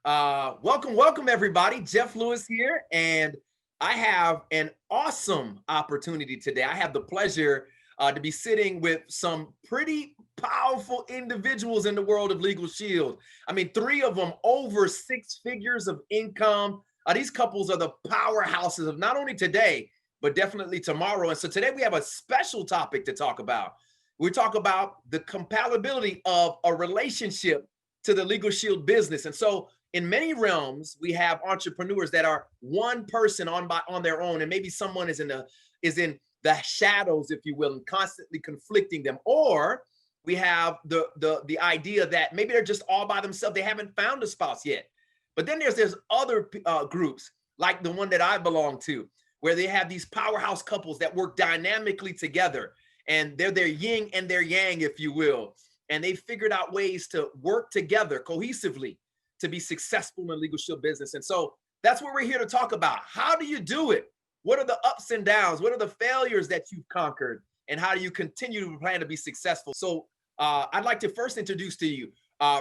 Welcome everybody. Jeff Lewis here, and I have an awesome opportunity today. I have the pleasure to be sitting with some pretty powerful individuals in the world of LegalShield. I mean, three of them over six figures of income. These couples are the powerhouses of not only today, but definitely tomorrow. And so today we have a special topic to talk about. We talk about the compatibility of a relationship to the LegalShield business. And so in many realms, we have entrepreneurs that are one person on their own, and maybe someone is in the shadows, if you will, and constantly conflicting them. Or we have the idea that maybe they're just all by themselves. They haven't found a spouse yet. But then there's other groups like the one that I belong to, where they have these powerhouse couples that work dynamically together, and they're their yin and their yang, if you will. And they figured out ways to work together cohesively to be successful in LegalShield business. And so that's what we're here to talk about. How do you do it? What are the ups and downs? What are the failures that you've conquered? And how do you continue to plan to be successful? So I'd like to first introduce to you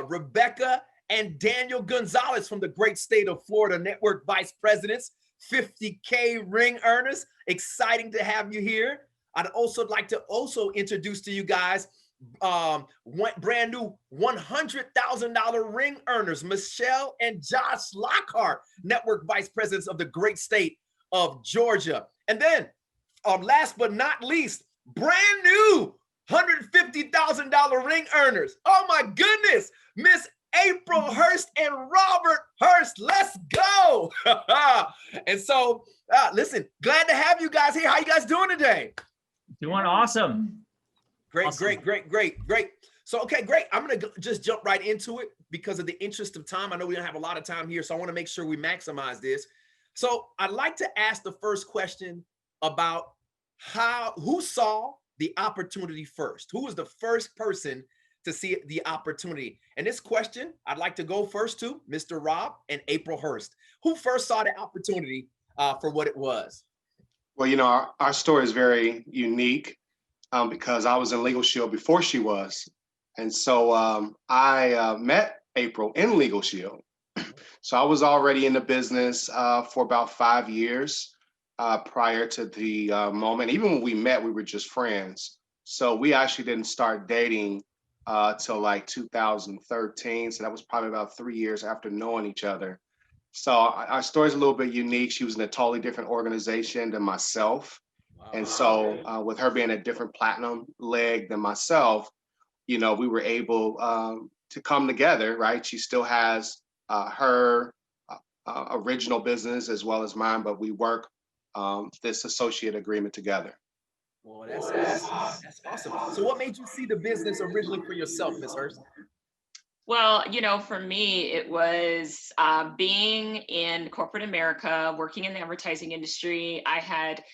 Rebecca and Daniel Gonzalez from the great state of Florida, Network Vice Presidents, 50K ring earners. Exciting to have you here. I'd also like to introduce to you guys brand new $100,000 ring earners, Michelle and Josh Lockhart, Network Vice Presidents of the great state of Georgia. And then last but not least, brand new $150,000 ring earners. Oh my goodness, Miss April Hurst and Robert Hurst. Let's go. And so listen, glad to have you guys here. How you guys doing today? Doing awesome. Great, awesome. great. So, okay, great. I'm going to just jump right into it because of the interest of time. I know we don't have a lot of time here, so I want to make sure we maximize this. So I'd like to ask the first question about who saw the opportunity first? Who was the first person to see the opportunity? And this question, I'd like to go first to Mr. Rob and April Hurst. Who first saw the opportunity for what it was? Well, you know, our story is very unique. Because I was in LegalShield before she was. And so I met April in LegalShield. So I was already in the business for about 5 years prior to the moment. Even when we met, we were just friends. So we actually didn't start dating till like 2013. So that was probably about 3 years after knowing each other. So our story is a little bit unique. She was in a totally different organization than myself. And so with her being a different platinum leg than myself, you know, we were able to come together, right? She still has her original business as well as mine, but we work this associate agreement together. Well, that's awesome. That's awesome. So what made you see the business originally for yourself, Ms. Hurst? Well, you know, for me, it was being in corporate America, working in the advertising industry. I had,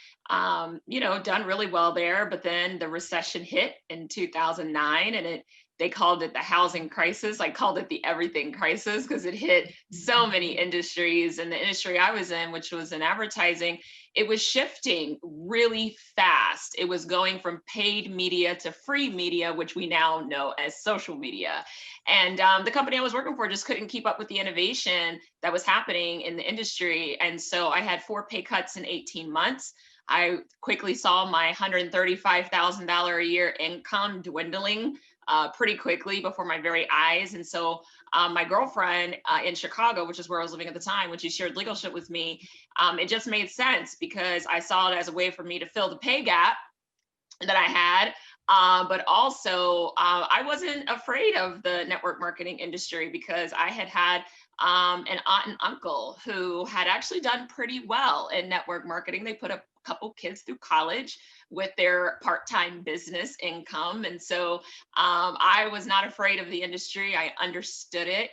you know, done really well there, but then the recession hit in 2009, and they called it the housing crisis. I called it the everything crisis because it hit so many industries. And the industry I was in, which was in advertising, it was shifting really fast. It was going from paid media to free media, which we now know as social media. And the company I was working for just couldn't keep up with the innovation that was happening in the industry. And so I had 4 pay cuts in 18 months. I quickly saw my $135,000 a year income dwindling pretty quickly before my very eyes. And so my girlfriend in Chicago, which is where I was living at the time, when she shared LegalShield with me, it just made sense because I saw it as a way for me to fill the pay gap that I had. But also, I wasn't afraid of the network marketing industry because I had an aunt and uncle who had actually done pretty well in network marketing. They put a couple kids through college with their part-time business income. And so I was not afraid of the industry. I understood it.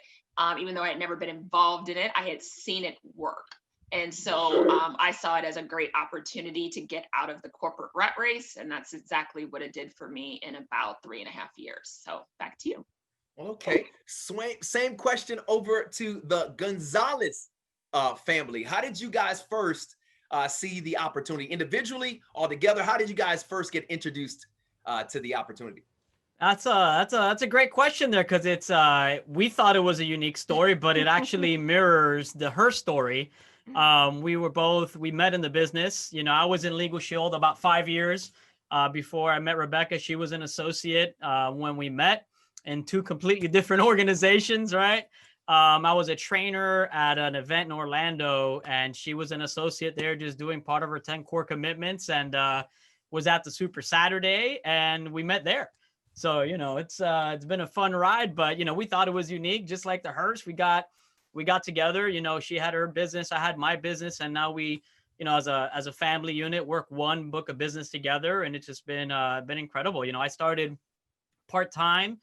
Even though I had never been involved in it, I had seen it work. And so I saw it as a great opportunity to get out of the corporate rat race. And that's exactly what it did for me in about 3.5 years. So back to you. Okay, same question over to the Gonzalez family. How did you guys first see the opportunity individually or together? How did you guys first get introduced to the opportunity? That's a great question there, because it's we thought it was a unique story, but it actually mirrors her story. We met in the business. You know, I was in LegalShield about 5 years before I met Rebecca. She was an associate when we met in two completely different organizations, right? I was a trainer at an event in Orlando, and she was an associate there, just doing part of her 10 core commitments, and was at the Super Saturday, and we met there. So, you know, it's been a fun ride, but, you know, we thought it was unique, just like the hearse. We got together, you know, she had her business, I had my business, and now we, you know, as a family unit, work one book of business together, and it's just been incredible. You know, I started part-time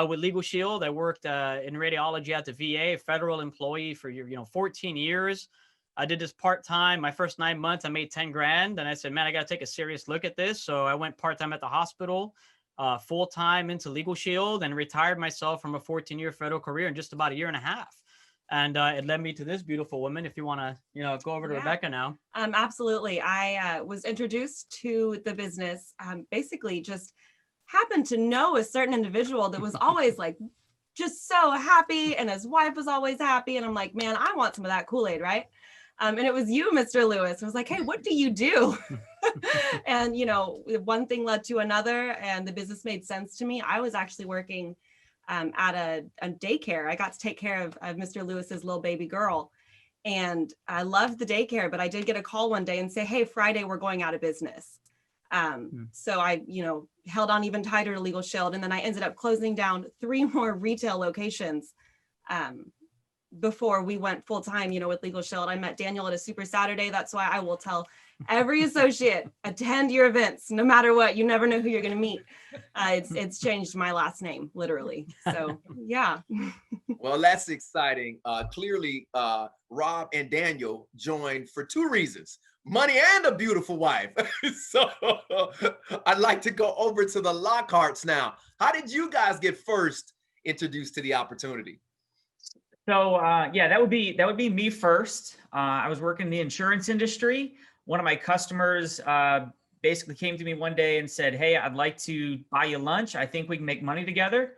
with LegalShield. I worked in radiology at the VA, a federal employee for 14 years. I did this part-time. My first 9 months, I made 10 grand. And I said, man, I got to take a serious look at this. So I went part-time at the hospital, full-time into LegalShield, and retired myself from a 14-year federal career in just about a year and a half. And it led me to this beautiful woman. If you want to, you know, go over to Rebecca now. Absolutely. I was introduced to the business, basically just happened to know a certain individual that was always like, just so happy. And his wife was always happy. And I'm like, man, I want some of that Kool-Aid, right? And it was you, Mr. Lewis. I was like, hey, what do you do? And, you know, one thing led to another, and the business made sense to me. I was actually working at a daycare. I got to take care of Mr. Lewis's little baby girl. And I loved the daycare, but I did get a call one day and say, hey, Friday, we're going out of business. So I, you know, held on even tighter to LegalShield. And then I ended up closing down 3 more retail locations before we went full time, you know, with LegalShield. I met Daniel at a Super Saturday. That's why I will tell every associate, attend your events, no matter what. You never know who you're going to meet. It's changed my last name, literally. So, yeah. Well, that's exciting. Clearly, Rob and Daniel joined for 2 reasons: money and a beautiful wife. So I'd like to go over to the Lockharts now. How did you guys get first introduced to the opportunity? So yeah, that would be me first. I was working in the insurance industry. One of my customers basically came to me one day and said, hey, I'd like to buy you lunch. I think we can make money together.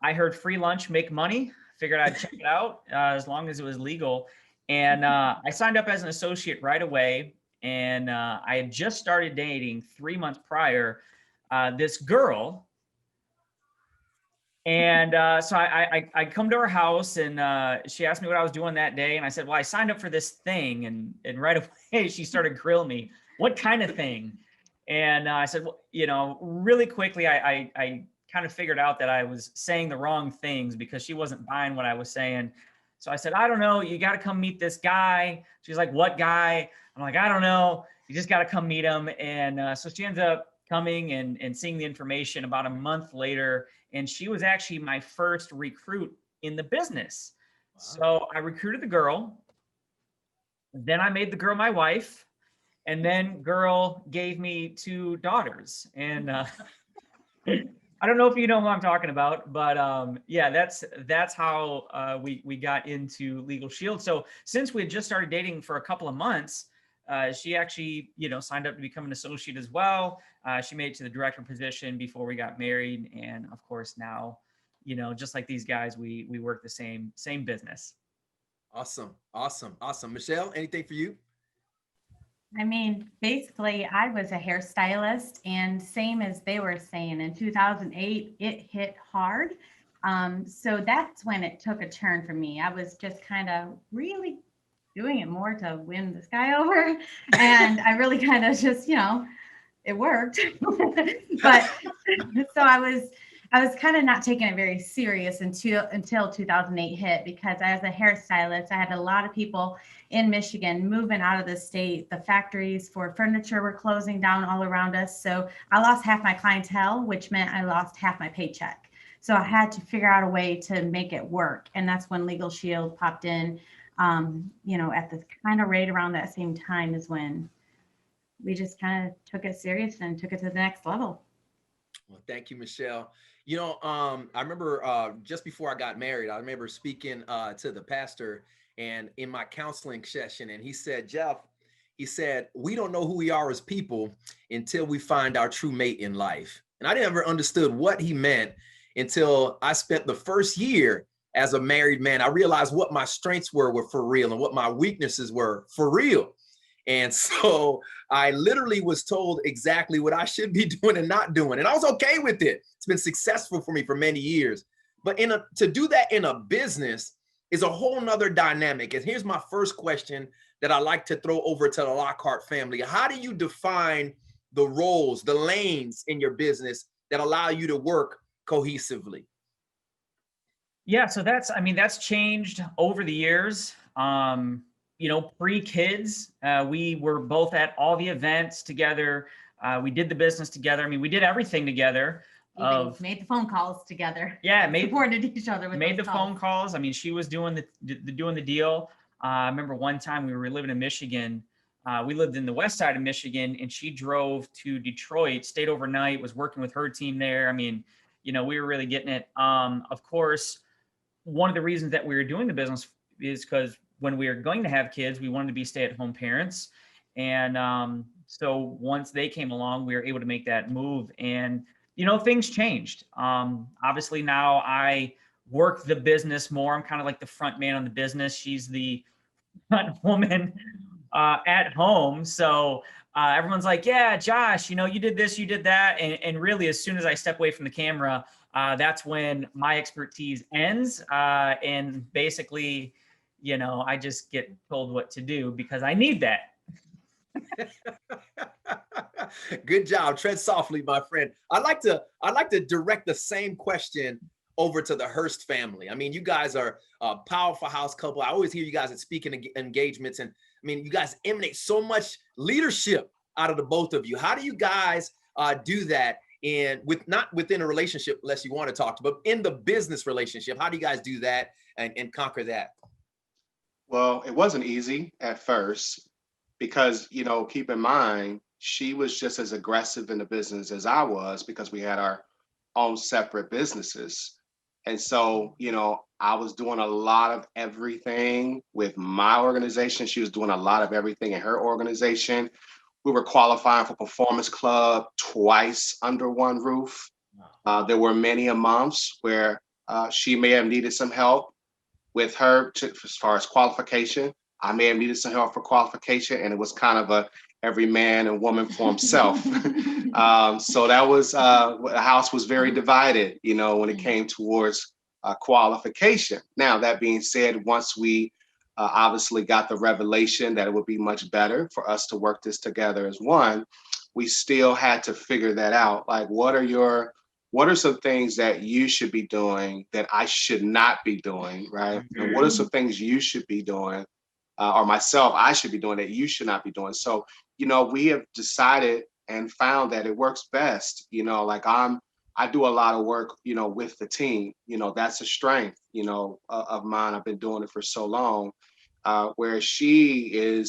I heard free lunch, make money. Figured I'd check it out as long as it was legal. And I signed up as an associate right away. And I had just started dating 3 months prior this girl. And so I come to her house, and she asked me what I was doing that day. And I said, well, I signed up for this thing. And right away, she started grilling me. What kind of thing? And I said, well, you know, really quickly, I kind of figured out that I was saying the wrong things because she wasn't buying what I was saying. So I said, I don't know, you got to come meet this guy. She's like, what guy? I'm like, I don't know. You just got to come meet him. And so she ends up coming and seeing the information about a month later. And she was actually my first recruit in the business. Wow. So I recruited the girl. Then I made the girl my wife. And then girl gave me 2 daughters. And I don't know if you know who I'm talking about, but yeah, that's how we got into LegalShield. So since we had just started dating for a couple of months, she actually, you know, signed up to become an associate as well. She made it to the director position before we got married, and of course now, you know, just like these guys, we work the same business. Awesome. Michelle, anything for you? I mean, basically, I was a hairstylist, and same as they were saying, in 2008, it hit hard. So that's when it took a turn for me. I was just kind of really doing it more to win this guy over. And I really kind of just, you know, it worked. But so I was kind of not taking it very serious until 2008 hit, because as a hairstylist, I had a lot of people in Michigan moving out of the state. The factories for furniture were closing down all around us. So I lost half my clientele, which meant I lost half my paycheck. So I had to figure out a way to make it work. And that's when LegalShield popped in, you know, at the kind of right around that same time is when we just kind of took it serious and took it to the next level. Well, thank you, Michelle. You know, I remember just before I got married, I remember speaking to the pastor and in my counseling session, and he said, Jeff, he said, we don't know who we are as people until we find our true mate in life. And I never understood what he meant until I spent the first year as a married man. I realized what my strengths were for real and what my weaknesses were for real. And so I literally was told exactly what I should be doing and not doing. And I was okay with it. It's been successful for me for many years. But to do that in a business is a whole nother dynamic. And here's my first question that I like to throw over to the Lockhart family. How do you define the roles, the lanes in your business that allow you to work cohesively? Yeah, so that's changed over the years. Pre-kids, we were both at all the events together. We did the business together. I mean, we did everything together. Made the phone calls together. Yeah, supported each other with made the those phone calls. I mean, she was doing the deal. I remember one time we were living in Michigan. We lived in the west side of Michigan, and she drove to Detroit, stayed overnight, was working with her team there. I mean, we were really getting it. Of course, one of the reasons that we were doing the business is because when we were going to have kids, we wanted to be stay-at-home parents. And so once they came along, we were able to make that move. And, things changed. Obviously now I work the business more. I'm kind of like the front man on the business. She's the front woman at home. So everyone's like, yeah, Josh, you did this, you did that. And really, as soon as I step away from the camera, that's when my expertise ends. And basically, I just get told what to do because I need that. Good job. Tread softly, my friend. I'd like to direct the same question over to the Hurst family. I mean, you guys are a powerful house couple. I always hear you guys at speaking engagements, and I mean, you guys emanate so much leadership out of the both of you. How do you guys do that not within a relationship, unless you want to talk to, but in the business relationship? How do you guys do that and conquer that? Well, it wasn't easy at first because, keep in mind, she was just as aggressive in the business as I was because we had our own separate businesses. And so, I was doing a lot of everything with my organization. She was doing a lot of everything in her organization. We were qualifying for Performance Club twice under one roof. There were many months where she may have needed some help with her as far as qualification. I may have needed some help for qualification, and it was kind of every man and woman for himself. So that was, the house was very divided, when it came towards qualification. Now, that being said, once we obviously got the revelation that it would be much better for us to work this together as one, we still had to figure that out. Like, what are some things that you should be doing that I should not be doing, right? And what are some things you should be doing, or myself, I should be doing that you should not be doing? So, we have decided and found that it works best. Like I do a lot of work, with the team. That's a strength, of mine. I've been doing it for so long. Where she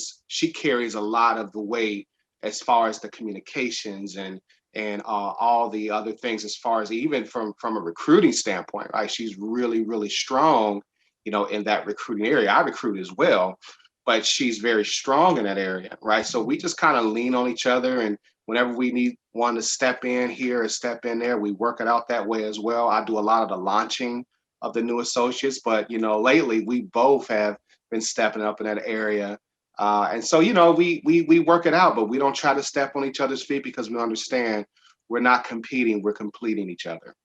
carries a lot of the weight as far as the communications and all the other things, as far as even from a recruiting standpoint, right? She's really, really strong, in that recruiting area. I recruit as well, but she's very strong in that area, right? So we just kind of lean on each other, and whenever we need one to step in here or step in there, we work it out that way as well. I do a lot of the launching of the new associates, but lately we both have been stepping up in that area. And so, we work it out, but we don't try to step on each other's feet because we understand we're not competing, we're completing each other.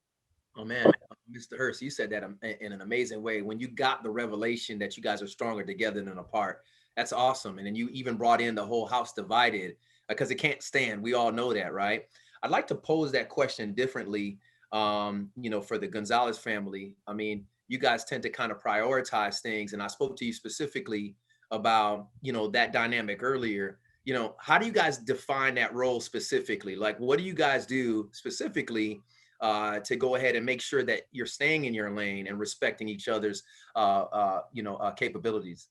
Oh man, Mr. Hurst, you said that in an amazing way. When you got the revelation that you guys are stronger together than apart, that's awesome. And then you even brought in the whole house divided because it can't stand. We all know that, right? I'd like to pose that question differently, for the Gonzalez family. I mean, you guys tend to kind of prioritize things. And I spoke to you specifically about, that dynamic earlier. How do you guys define that role specifically? Like, what do you guys do specifically to go ahead and make sure that you're staying in your lane and respecting each other's, capabilities?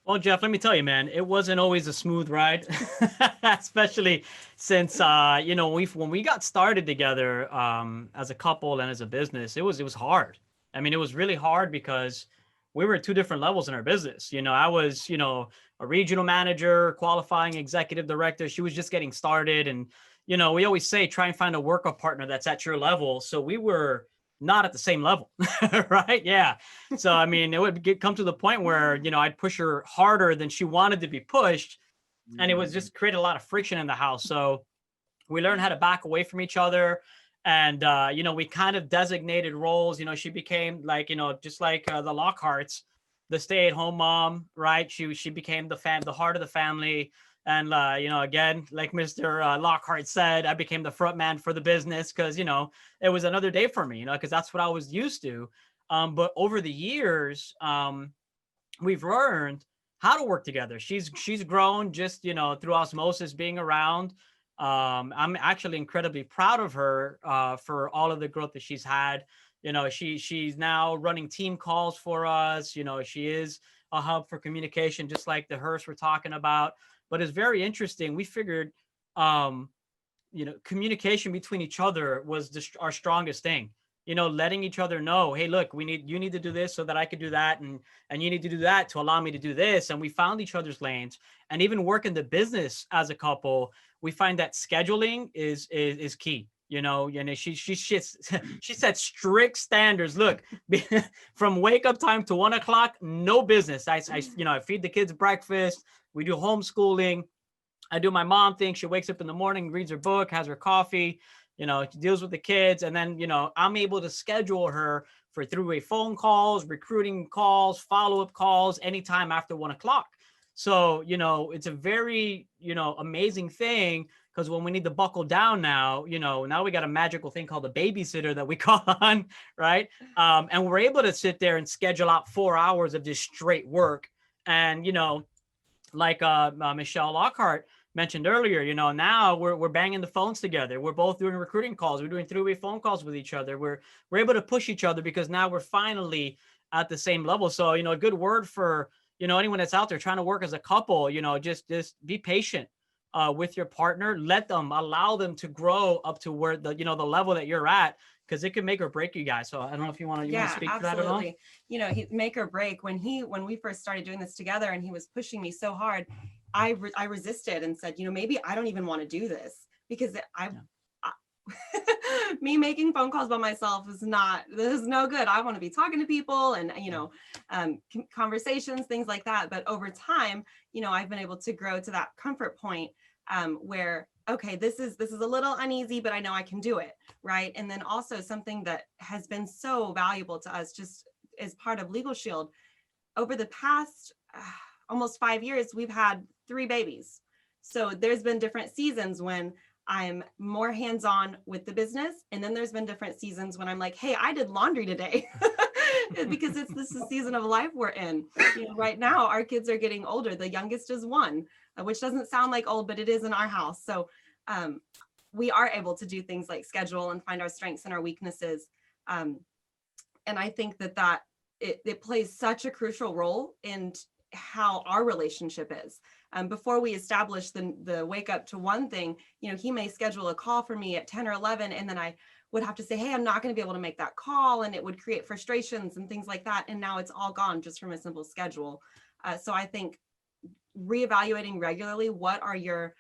Well, Jeff, let me tell you, man, it wasn't always a smooth ride, especially since, when we got started together as a couple and as a business, it was hard. I mean, it was really hard because we were at two different levels in our business. I was, a regional manager, qualifying executive director. She was just getting started. And, you know, we always say, try and find a workout partner that's at your level. So we were not at the same level, right? Yeah. So, I mean, it would come to the point where, you know, I'd push her harder than she wanted to be pushed. And it was just create a lot of friction in the house. So we learned how to back away from each other. And, you know, we kind of designated roles. You know, she became like, you know, just like the Lockharts, the stay-at-home mom, right? She became the heart of the family. And, you know, again, like Mr. Lockhart said, I became the front man for the business because, you know, it was another day for me, you know, because that's what I was used to. But over the years, we've learned how to work together. She's grown just, you know, through osmosis, being around. I'm actually incredibly proud of her for all of the growth that she's had. You know, she's now running team calls for us. You know, she is a hub for communication, just like the Hearst we're talking about. But it's very interesting. We figured, you know, communication between each other was our strongest thing. You know, letting each other know, hey, look, you need to do this so that I could do that, and you need to do that to allow me to do this. And we found each other's lanes, and even working the business as a couple, we find that scheduling is key. You know, she set strict standards. Look, from wake up time to 1 o'clock, no business. I you know, I feed the kids breakfast. We do homeschooling. I do my mom thing. She wakes up in the morning, reads her book, has her coffee, you know, deals with the kids. And then, you know, I'm able to schedule her for three-way phone calls, recruiting calls, follow-up calls, anytime after 1 o'clock. So, you know, it's a very, you know, amazing thing, because when we need to buckle down now, you know, now we got a magical thing called a babysitter that we call on, right? And we're able to sit there and schedule out 4 hours of just straight work. And, you know, like Michelle Lockhart mentioned earlier, you know, now we're banging the phones together. We're both doing recruiting calls. We're doing three-way phone calls with each other. We're able to push each other because now we're finally at the same level. So, you know, a good word for, you know, anyone that's out there trying to work as a couple, you know, just be patient with your partner. Allow them to grow up to where the, you know, the level that you're at, because it can make or break you guys. So I don't know if you want to speak to that at all. You know, he make or break. When we first started doing this together and he was pushing me so hard, I resisted and said, you know, maybe I don't even want to do this, because me making phone calls by myself is no good. I want to be talking to people and, you know, conversations, things like that. But over time, you know, I've been able to grow to that comfort point where, okay, this is a little uneasy, but I know I can do it. Right. And then also something that has been so valuable to us just as part of LegalShield, over the past almost 5 years, we've had 3 babies. So there's been different seasons when I'm more hands-on with the business. And then there's been different seasons when I'm like, hey, I did laundry today because this is the season of life we're in. You know, right now, our kids are getting older. The youngest is 1, which doesn't sound like old, but it is in our house. So we are able to do things like schedule and find our strengths and our weaknesses. And I think that it plays such a crucial role in how our relationship is. Before we establish the wake up to 1 thing, you know, he may schedule a call for me at 10 or 11, and then I would have to say, hey, I'm not going to be able to make that call. And it would create frustrations and things like that. And now it's all gone just from a simple schedule. So I think reevaluating regularly, what are your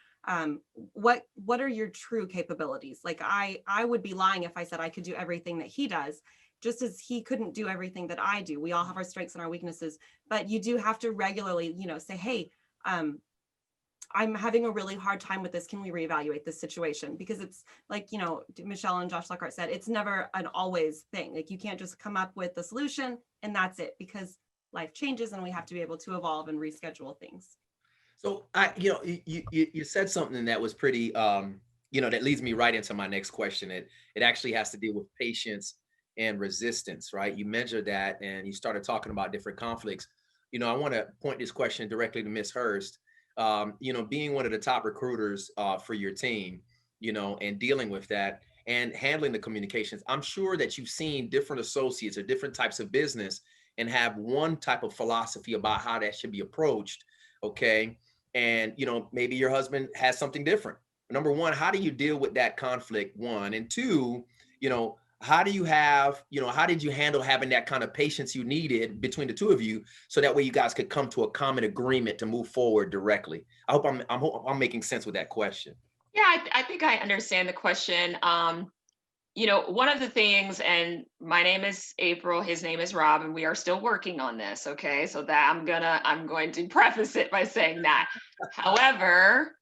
true capabilities? Like I would be lying if I said I could do everything that he does, just as he couldn't do everything that I do. We all have our strengths and our weaknesses, but you do have to regularly, you know, say, hey, I'm having a really hard time with this. Can we reevaluate this situation? Because it's like, you know, Michelle and Josh Lockhart said, it's never an always thing. Like you can't just come up with the solution and that's it, because life changes and we have to be able to evolve and reschedule things. So you said something that was pretty, that leads me right into my next question. It actually has to deal with patience and resistance, right? You measured that and you started talking about different conflicts. I want to point this question directly to Ms. Hearst. Being one of the top recruiters for your team, and dealing with that and handling the communications, I'm sure that you've seen different associates or different types of business and have one type of philosophy about how that should be approached. Okay. And, maybe your husband has something different. Number one, how do you deal with that conflict? 1, and 2, how did you handle having that kind of patience you needed between the two of you, so that way you guys could come to a common agreement to move forward directly? I hope I'm making sense with that question. Yeah, I think I understand the question. One of the things, and my name is April, his name is Rob, and we are still working on this. Okay, so that I'm going to preface it by saying that. However,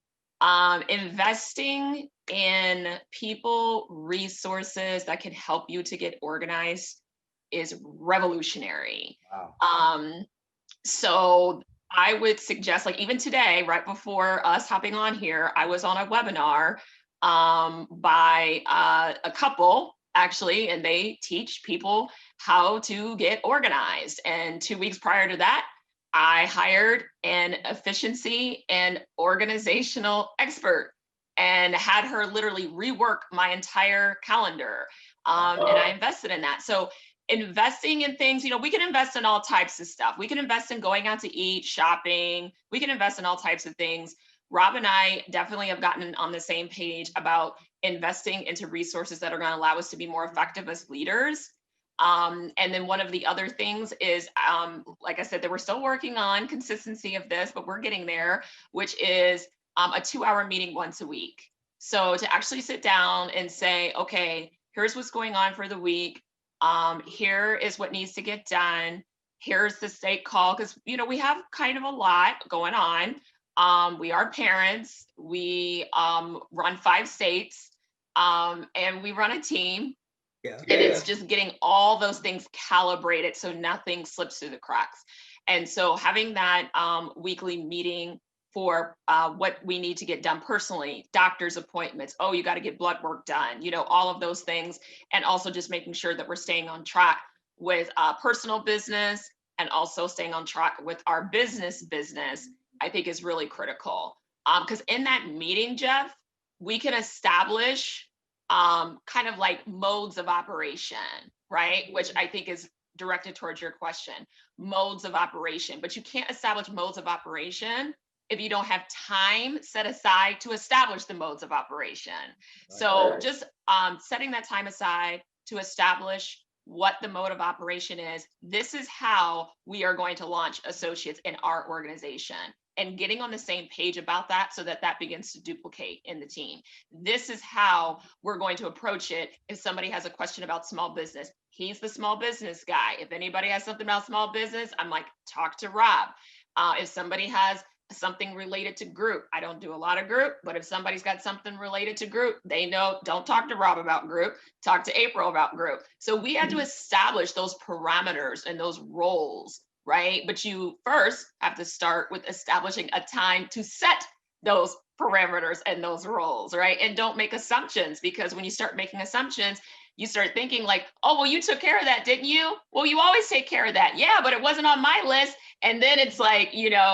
investing in people, resources that can help you to get organized is revolutionary. Wow. So I would suggest, like even today, right before us hopping on here, I was on a webinar by a couple actually, and they teach people how to get organized. And 2 weeks prior to that, I hired an efficiency and organizational expert and had her literally rework my entire calendar. And I invested in that. So investing in things, we can invest in all types of stuff. We can invest in going out to eat, shopping. We can invest in all types of things. Rob and I definitely have gotten on the same page about investing into resources that are going to allow us to be more effective as leaders. And then one of the other things is, like I said, that we're still working on consistency of this, but we're getting there, which is a 2-hour meeting once a week. So to actually sit down and say, okay, here's what's going on for the week. Here is what needs to get done. Here's the state call, because we have kind of a lot going on. We are parents. We run 5 states, and we run a team. Yeah. And it's just getting all those things calibrated so nothing slips through the cracks. And so having that weekly meeting for what we need to get done personally, doctor's appointments, oh, you got to get blood work done, all of those things. And also just making sure that we're staying on track with personal business and also staying on track with our business, I think is really critical. Because in that meeting, Jeff, we can establish kind of like modes of operation, right? Which I think is directed towards your question, modes of operation. But you can't establish modes of operation if you don't have time set aside to establish the modes of operation. So just setting that time aside to establish what the mode of operation is. This is how we are going to launch associates in our organization, and getting on the same page about that so that that begins to duplicate in the team. This is how we're going to approach it. If somebody has a question about small business, he's the small business guy. If anybody has something about small business, I'm like, talk to Rob. If somebody has something related to group, I don't do a lot of group, but if somebody's got something related to group, they know, don't talk to Rob about group, talk to April about group. So we had to establish those parameters and those roles, right? But you first have to start with establishing a time to set those parameters and those roles, right? And don't make assumptions, because when you start making assumptions, you start thinking like, oh, well, you took care of that, didn't you? Well, you always take care of that. Yeah, but it wasn't on my list. And then it's like,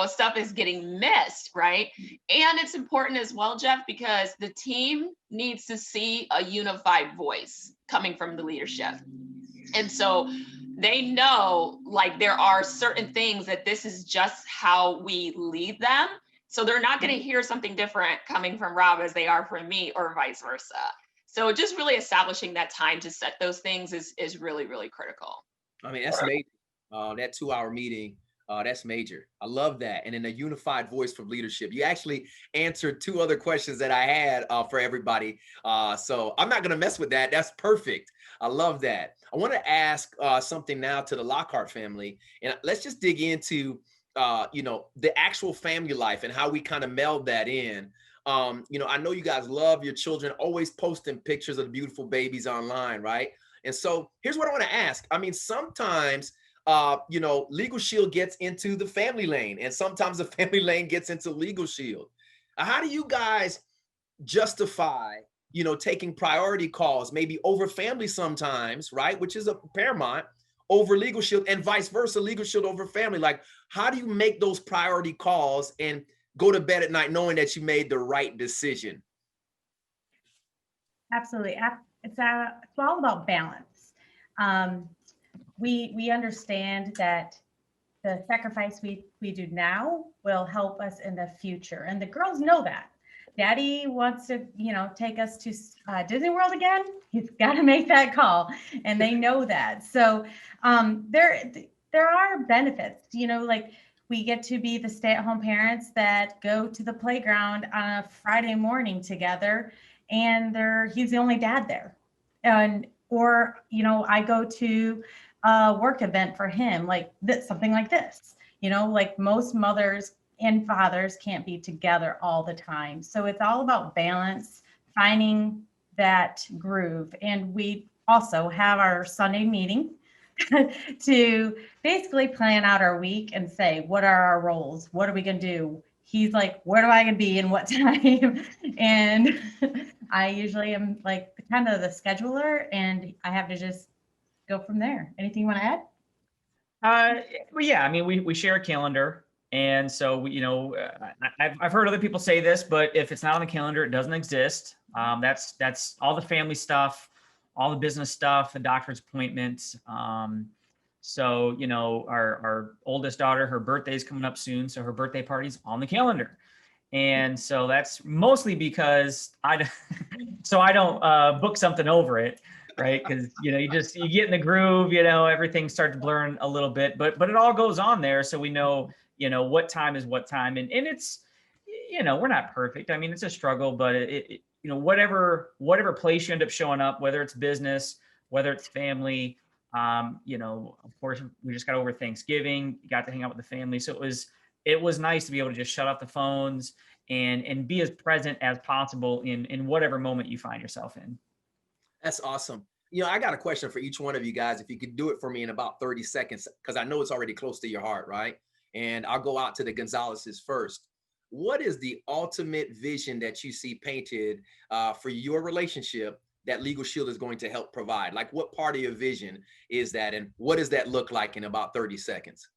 stuff is getting missed, right? And it's important as well, Jeff, because the team needs to see a unified voice coming from the leadership. And so they know, like, there are certain things that this is just how we lead them. So they're not going to hear something different coming from Rob as they are from me, or vice versa. So just really establishing that time to set those things is really, really critical. I mean, that's major. That 2-hour meeting, that's major. I love that. And in a unified voice from leadership, you actually answered 2 other questions that I had for everybody. So I'm not going to mess with that. That's perfect. I love that. I want to ask something now to the Lockhart family, and let's just dig into, the actual family life and how we kind of meld that in. I know you guys love your children, always posting pictures of the beautiful babies online, right? And so here's what I want to ask. I mean, sometimes, LegalShield gets into the family lane, and sometimes the family lane gets into LegalShield. How do you guys justify, taking priority calls, maybe over family sometimes, right? Which is a paramount, over LegalShield, and vice versa, LegalShield over family. Like, how do you make those priority calls and go to bed at night knowing that you made the right decision? Absolutely. It's all about balance. We understand that the sacrifice we do now will help us in the future. And the girls know that. Daddy wants to, take us to Disney World again. He's got to make that call, and they know that. So there are benefits. Like we get to be the stay-at-home parents that go to the playground on a Friday morning together, and he's the only dad there. And or I go to a work event for him, like this, something like this. Like most mothers and fathers can't be together all the time. So it's all about balance, finding that groove. And we also have our Sunday meeting to basically plan out our week and say, what are our roles? What are we going to do? He's like, where do I going to be and what time? And I usually am like kind of the scheduler, and I have to just go from there. Anything you want to add? Well, yeah, I mean, we share a calendar. And so, I've heard other people say this, but if it's not on the calendar, it doesn't exist. That's all the family stuff, all the business stuff, the doctor's appointments. So, our oldest daughter, her birthday's coming up soon. So her birthday party's on the calendar. And so that's mostly because I don't book something over it. Right. Because, you get in the groove, everything starts to blur a little bit, but it all goes on there. So we know, what time is what time. And it's, we're not perfect. I mean, it's a struggle, but whatever place you end up showing up, whether it's business, whether it's family, of course, we just got over Thanksgiving, got to hang out with the family. So it was nice to be able to just shut off the phones and be as present as possible in whatever moment you find yourself in. That's awesome. I got a question for each one of you guys. If you could do it for me in about 30 seconds, because I know it's already close to your heart, right? And I'll go out to the Gonzaleses first. What is the ultimate vision that you see painted for your relationship that LegalShield is going to help provide? Like, what part of your vision is that? And what does that look like in about 30 seconds?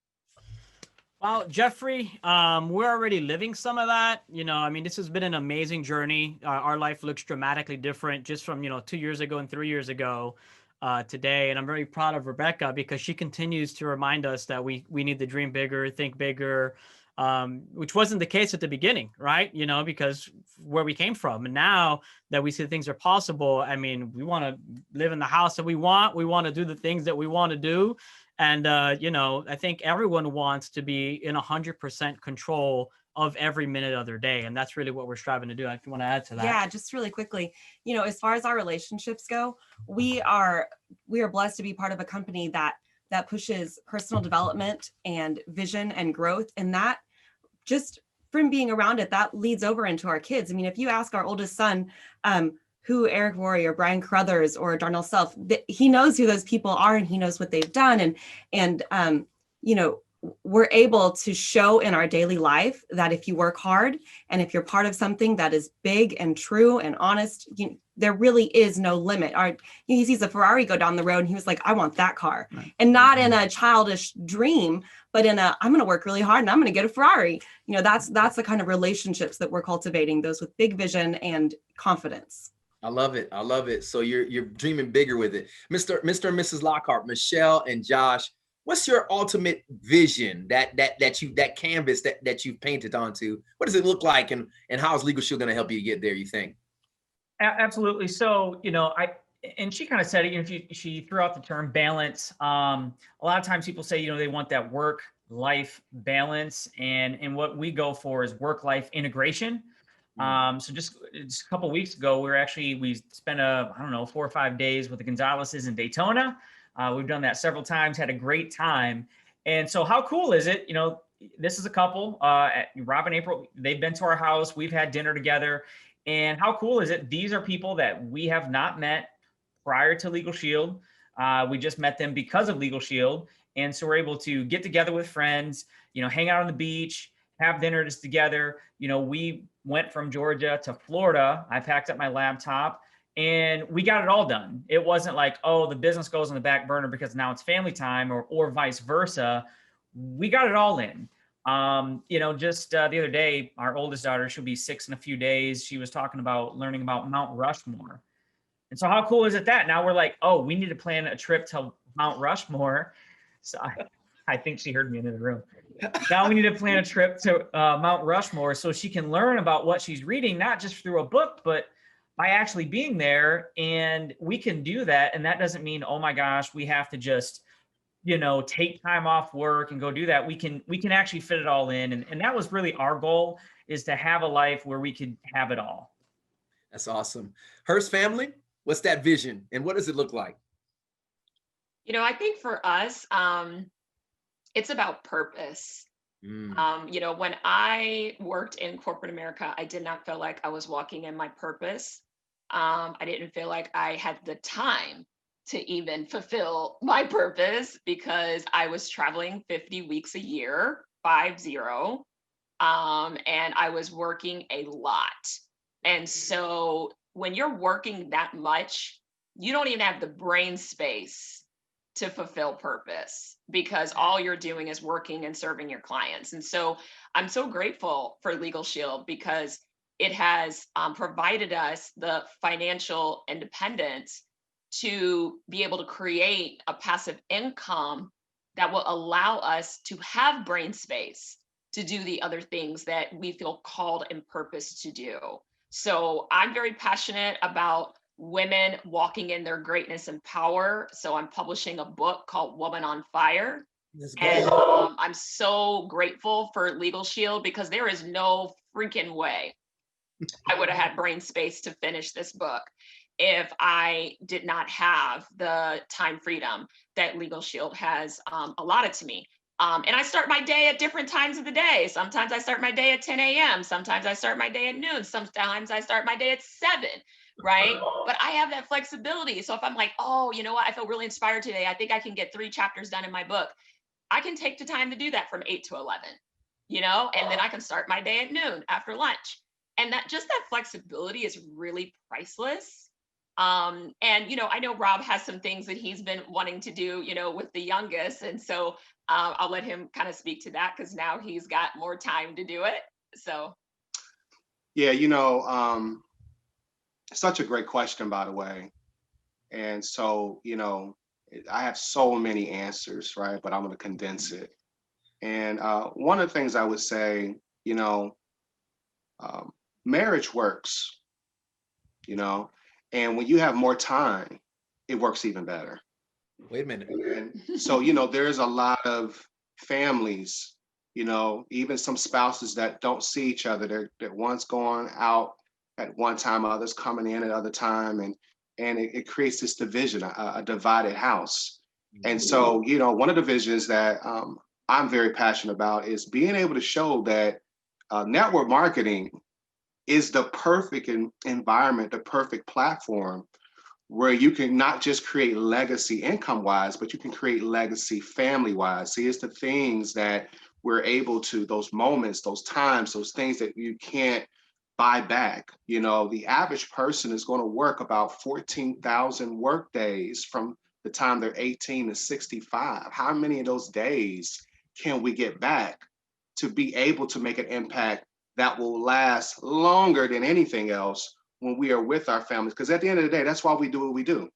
Well, Jeffrey, we're already living some of that. This has been an amazing journey. Our life looks dramatically different just from, 2 years ago and 3 years ago today. And I'm very proud of Rebecca because she continues to remind us that we need to dream bigger, think bigger, which wasn't the case at the beginning, right? Because where we came from. And now that we see things are possible, we want to live in the house that we want. We want to do the things that we want to do. And, I think everyone wants to be in 100% control of every minute of their day. And that's really what we're striving to do. If you want to add to that. Yeah, just really quickly, as far as our relationships go, we are blessed to be part of a company that pushes personal development and vision and growth. And that just from being around it, that leads over into our kids. If you ask our oldest son, who Eric Rory or Brian Carruthers or Darnell Self, he knows who those people are and he knows what they've done. And we're able to show in our daily life that if you work hard and if you're part of something that is big and true and honest, there really is no limit. He sees a Ferrari go down the road and he was like, I want that car. Right. And not in a childish dream, but in I'm going to work really hard and I'm going to get a Ferrari. That's the kind of relationships that we're cultivating, those with big vision and confidence. I love it. I love it. So you're dreaming bigger with it. Mr. and Mrs. Lockhart, Michelle and Josh, what's your ultimate vision, that canvas that you've painted onto? What does it look like, and how is LegalShield going to help you get there, you think? Absolutely. So, and she kind of said it, she threw out the term balance. A lot of times people say, they want that work-life balance, and what we go for is work-life integration. So just a couple of weeks ago, we spent 4 or 5 days with the Gonzaleses in Daytona. We've done that several times, had a great time. And so how cool is it? This is a couple, Rob and April, they've been to our house. We've had dinner together. And how cool is it? These are people that we have not met prior to LegalShield. We just met them because of LegalShield. And so we're able to get together with friends, hang out on the beach, have dinner just together. We went from Georgia to Florida. I packed up my laptop and we got it all done. It wasn't like, oh, the business goes on the back burner because now it's family time or vice versa. We got it all in. Just the other day, our oldest daughter, she'll be 6 in a few days. She was talking about learning about Mount Rushmore. And so how cool is it that now we're like, oh, we need to plan a trip to Mount Rushmore. So I think she heard me in the room. Now we need to plan a trip to Mount Rushmore so she can learn about what she's reading, not just through a book, but by actually being there. And we can do that. And that doesn't mean, oh my gosh, we have to just take time off work and go do that. We can actually fit it all in. And that was really our goal, is to have a life where we could have it all. That's awesome. Hearst family, what's that vision and what does it look like? I think for us, it's about purpose. When I worked in corporate America, I did not feel like I was walking in my purpose. I didn't feel like I had the time to even fulfill my purpose because I was traveling 50 weeks a year, 50. And I was working a lot. And so when you're working that much, you don't even have the brain space to fulfill purpose because all you're doing is working and serving your clients. And so I'm so grateful for LegalShield because it has provided us the financial independence to be able to create a passive income that will allow us to have brain space to do the other things that we feel called and purpose to do. So I'm very passionate about women walking in their greatness and power. So I'm publishing a book called Woman on Fire. And I'm so grateful for LegalShield because there is no freaking way I would have had brain space to finish this book if I did not have the time freedom that LegalShield has allotted to me. And I start my day at different times of the day. Sometimes I start my day at 10 a.m. Sometimes I start my day at noon. Sometimes I start my day at 7, right? But I have that flexibility. So if I'm like, oh, you know what? I feel really inspired today. I think I can get 3 chapters done in my book. I can take the time to do that from 8 to 11, and then I can start my day at noon after lunch. And that flexibility is really priceless. And, I know Rob has some things that he's been wanting to do, with the youngest. And so I'll let him kind of speak to that because now he's got more time to do it. So. Yeah, such a great question, by the way. And so, I have so many answers, right? But I'm going to condense it. And one of the things I would say, marriage works, and when you have more time, it works even better. Wait a minute. And so, there's a lot of families, even some spouses that don't see each other. That one's going out at one time, others coming in at other time, and it creates this division, a divided house. And so, one of the visions that I'm very passionate about is being able to show that network marketing is the perfect environment, the perfect platform where you can not just create legacy income wise, but you can create legacy family wise. See, it's the things that we're able to, those moments, those times, those things that you can't buy back. The average person is going to work about 14,000 work days from the time they're 18 to 65. How many of those days can we get back to be able to make an impact that will last longer than anything else when we are with our families? Because at the end of the day, that's why we do what we do.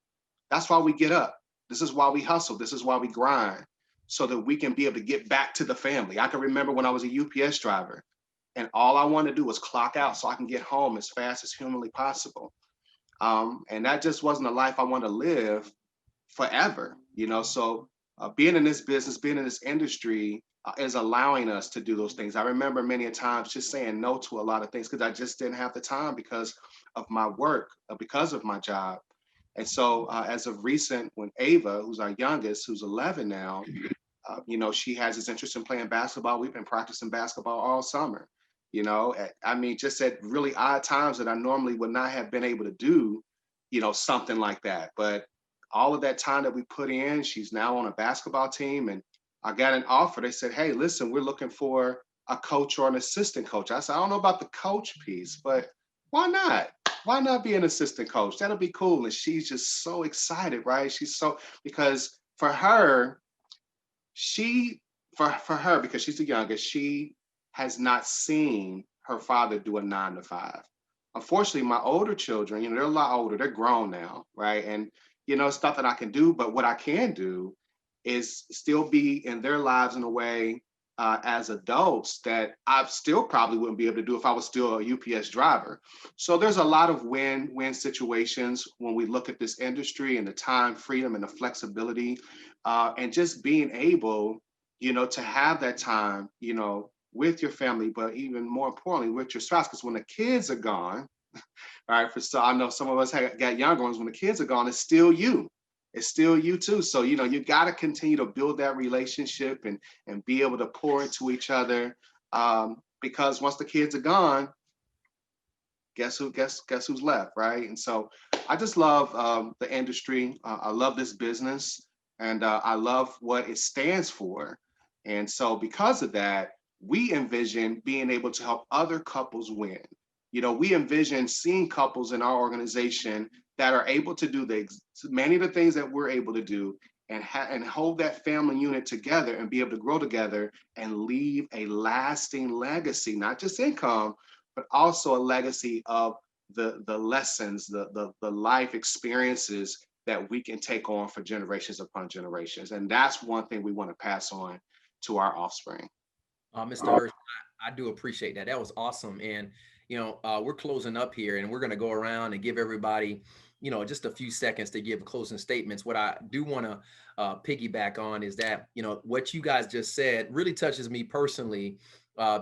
That's why we get up. This is why we hustle. This is why we grind, so that we can be able to get back to the family. I can remember when I was a UPS driver and all I wanted to do was clock out so I can get home as fast as humanly possible. And that just wasn't a life I wanted to live forever, So being in this business, being in this industry is allowing us to do those things. I remember many a times just saying no to a lot of things because I just didn't have the time because of my work, because of my job. And so as of recent, when Ava, who's our youngest, who's 11 now, she has this interest in playing basketball. We've been practicing basketball all summer, just at really odd times that I normally would not have been able to do, something like that. But all of that time that we put in, she's now on a basketball team. And I got an offer. They said, hey, listen, we're looking for a coach or an assistant coach. I said, I don't know about the coach piece, but why not? Why not be an assistant coach? That'll be cool. And she's just so excited, right? Because for her, because she's the youngest, she has not seen her father do a 9 to 5. Unfortunately, my older children, they're a lot older, they're grown now, right? And, it's nothing I can do, but what I can do is still be in their lives in a way as adults that I still probably wouldn't be able to do if I was still a UPS driver. So there's a lot of win-win situations when we look at this industry and the time freedom and the flexibility. and just being able, to have that time, with your family, but even more importantly, with your spouse. Because when the kids are gone, all right, so I know some of us got younger ones. When the kids are gone, it's still you. It's still you too. So, you got to continue to build that relationship and be able to pour into each other. Because once the kids are gone, guess who's left, right? And so I just love the industry. I love this business, and I love what it stands for. And so because of that, we envision being able to help other couples win. We envision seeing couples in our organization that are able to do many of the things that we're able to do, and hold that family unit together and be able to grow together and leave a lasting legacy, not just income, but also a legacy of the lessons, the life experiences that we can take on for generations upon generations. And that's one thing we want to pass on to our offspring. Mr. Hurst, I do appreciate that. That was awesome. And, we're closing up here, and we're going to go around and give everybody, just a few seconds to give closing statements. What I do want to piggyback on is that, what you guys just said really touches me personally,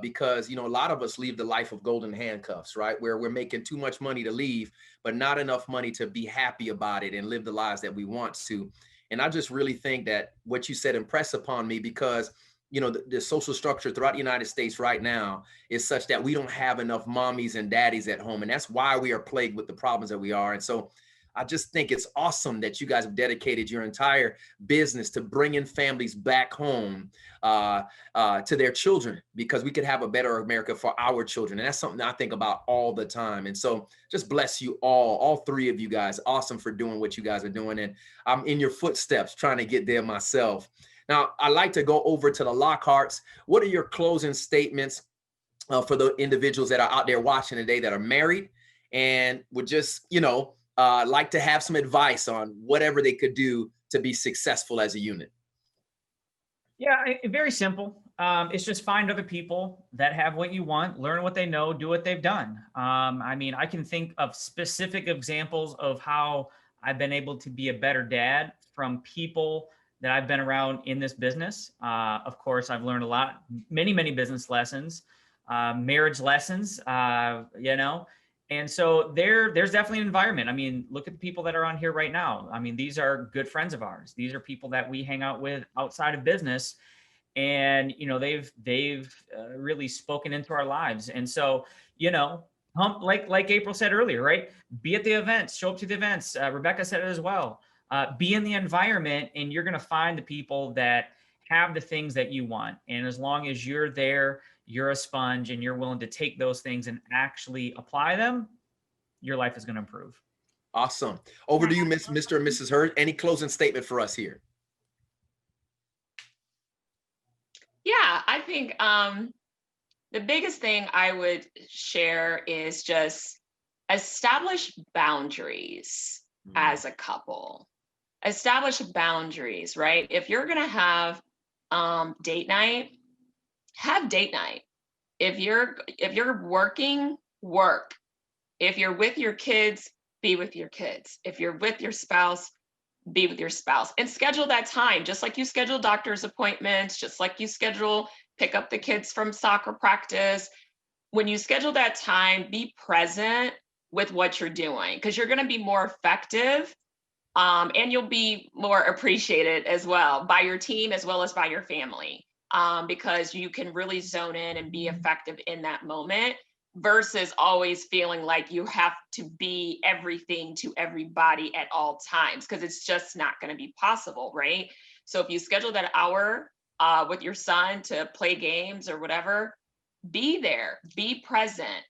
because, a lot of us leave the life of golden handcuffs, right? Where we're making too much money to leave, but not enough money to be happy about it and live the lives that we want to. And I just really think that what you said impressed upon me, because the social structure throughout the United States right now is such that we don't have enough mommies and daddies at home. And that's why we are plagued with the problems that we are. And so I just think it's awesome that you guys have dedicated your entire business to bringing families back home to their children, because we could have a better America for our children. And that's something I think about all the time. And so just bless you all three of you guys. Awesome for doing what you guys are doing. And I'm in your footsteps trying to get there myself. Now, I'd like to go over to the Lockharts. What are your closing statements for the individuals that are out there watching today that are married and would just, like to have some advice on whatever they could do to be successful as a unit? Yeah, very simple. It's just find other people that have what you want, learn what they know, do what they've done. I can think of specific examples of how I've been able to be a better dad from people that I've been around in this business. Of course, I've learned a lot, many business lessons, marriage lessons, and so there's definitely an environment. Look at the people that are on here right now. These are good friends of ours. These are people that we hang out with outside of business, and they've really spoken into our lives. And so, like April said earlier, right? Be at the events, show up to the events. Rebecca said it as well. Be in the environment, and you're going to find the people that have the things that you want. And as long as you're there, you're a sponge, and you're willing to take those things and actually apply them, your life is going to improve. Awesome. Over to you, Mr. and Mrs. Hurst. Any closing statement for us here? Yeah, I think the biggest thing I would share is just establish boundaries as a couple. Establish boundaries, right? If you're going to have date night, have date night. If you're working, work. If you're with your kids, be with your kids. If you're with your spouse, be with your spouse, and schedule that time, just like you schedule doctor's appointments, just like you schedule pick up the kids from soccer practice. When you schedule that time, be present with what you're doing, because you're going to be more effective. And you'll be more appreciated as well by your team as well as by your family, because you can really zone in and be effective in that moment versus always feeling like you have to be everything to everybody at all times, because it's just not going to be possible, right? So if you schedule that hour with your son to play games or whatever, be there, be present,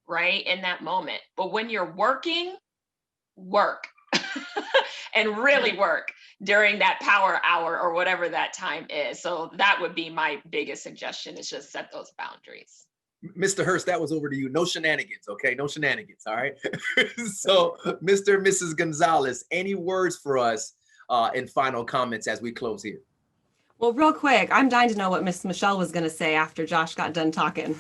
right, in that moment. But when you're working, work. And really work during that power hour or whatever that time is. So that would be my biggest suggestion, is just set those boundaries. Mr. Hurst, that was over to you. No shenanigans, okay? No shenanigans, all right? So, Mr. and Mrs. Gonzalez, any words for us in final comments as we close here? Well, real quick, I'm dying to know what Miss Michelle was going to say after Josh got done talking.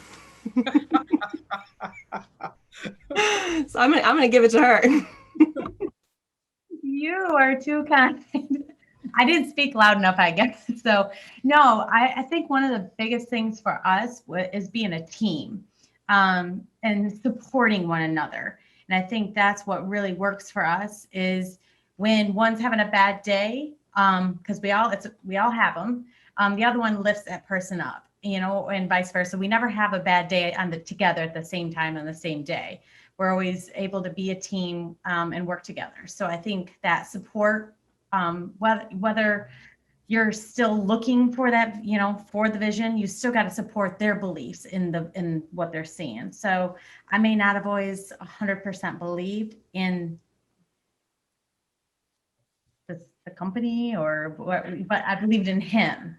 So I'm gonna give it to her. You are too kind. I didn't speak loud enough, I guess. So no, I think one of the biggest things for us is being a team, and supporting one another. And I think that's what really works for us is when one's having a bad day, because we all have them. The other one lifts that person up, and vice versa. We never have a bad day together at the same time on the same day. We're always able to be a team, and work together. So I think that support, whether you're still looking for that, for the vision, you still got to support their beliefs in what they're seeing. So I may not have always 100% believed in the company or what, but I believed in him.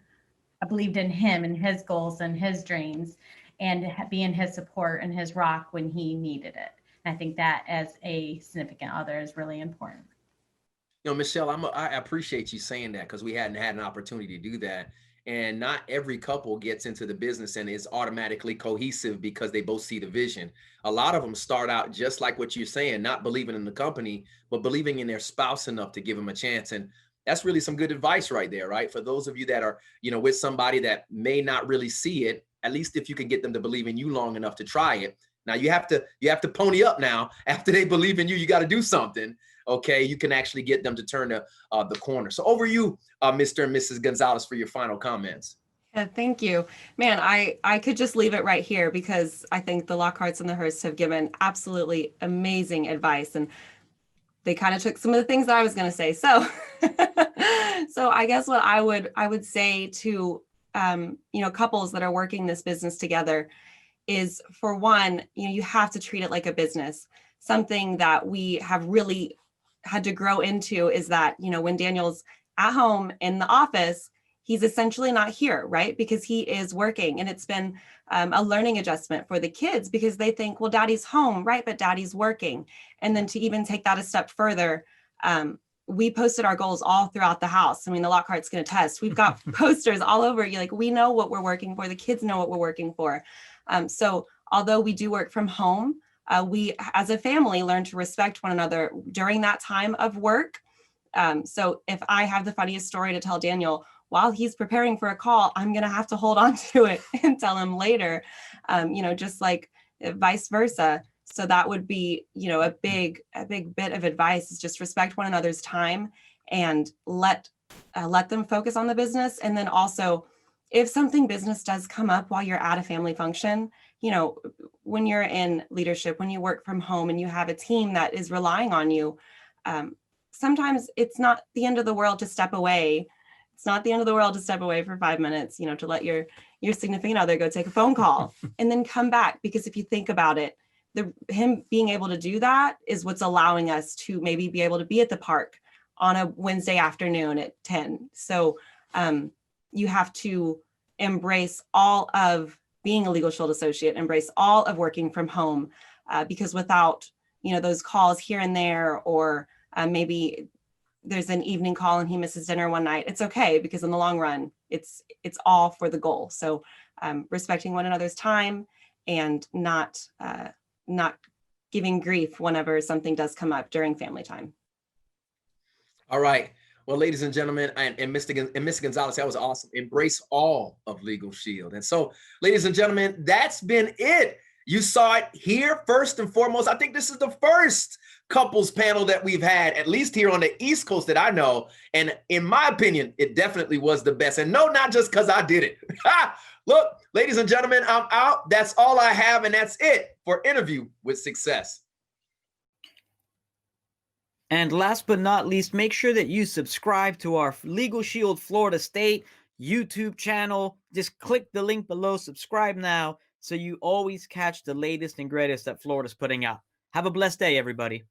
I believed in him and his goals and his dreams, and being his support and his rock when he needed it. And I think that as a significant other is really important. Michelle, I appreciate you saying that, because we hadn't had an opportunity to do that. And not every couple gets into the business and is automatically cohesive because they both see the vision. A lot of them start out just like what you're saying, not believing in the company, but believing in their spouse enough to give them a chance. And that's really some good advice right there, right? For those of you that are, with somebody that may not really see it, at least if you can get them to believe in you long enough to try it. Now you have to pony up now. After they believe in you, you got to do something. Okay, you can actually get them to turn the corner. So over you, Mr. and Mrs. Gonzalez, for your final comments. Yeah, thank you. Man, I could just leave it right here because I think the Lockharts and the Hearsts have given absolutely amazing advice, and they kind of took some of the things that I was going to say. So, so I guess what I would say to couples that are working this business together is, for one, you have to treat it like a business. Something that we have really had to grow into is that, when Daniel's at home in the office, he's essentially not here, right? Because he is working. And it's been a learning adjustment for the kids because they think, well, daddy's home, right? But daddy's working. And then to even take that a step further, we posted our goals all throughout the house. I mean, the Lockhart's going to test. We've got posters all over. We know what we're working for. The kids know what we're working for. So although we do work from home, we as a family learn to respect one another during that time of work. So if I have the funniest story to tell Daniel while he's preparing for a call, I'm going to have to hold on to it and tell him later, just like vice versa. So that would be, a big bit of advice is just respect one another's time and let them focus on the business. And then also, if something business does come up while you're at a family function, when you're in leadership, when you work from home and you have a team that is relying on you, sometimes it's not the end of the world to step away. It's not the end of the world to step away for 5 minutes, to let your significant other go take a phone call and then come back. Because if you think about it, him being able to do that is what's allowing us to maybe be able to be at the park on a Wednesday afternoon at 10. So you have to embrace all of being a LegalShield associate, embrace all of working from home, because without, those calls here and there, or maybe there's an evening call and he misses dinner one night, it's okay, because in the long run, it's all for the goal. So respecting one another's time and not giving grief whenever something does come up during family time. All right. Well, ladies and gentlemen, and Mr. Gonzalez, that was awesome. Embrace all of LegalShield. And so, ladies and gentlemen, that's been it. You saw it here first and foremost. I think this is the first couples panel that we've had, at least here on the East Coast that I know. And in my opinion, it definitely was the best. And no, not just because I did it. Look, ladies and gentlemen, I'm out. That's all I have. And that's it for Interview with Success. And last but not least, make sure that you subscribe to our LegalShield Florida State YouTube channel. Just click the link below, subscribe now, so you always catch the latest and greatest that Florida's putting out. Have a blessed day, everybody.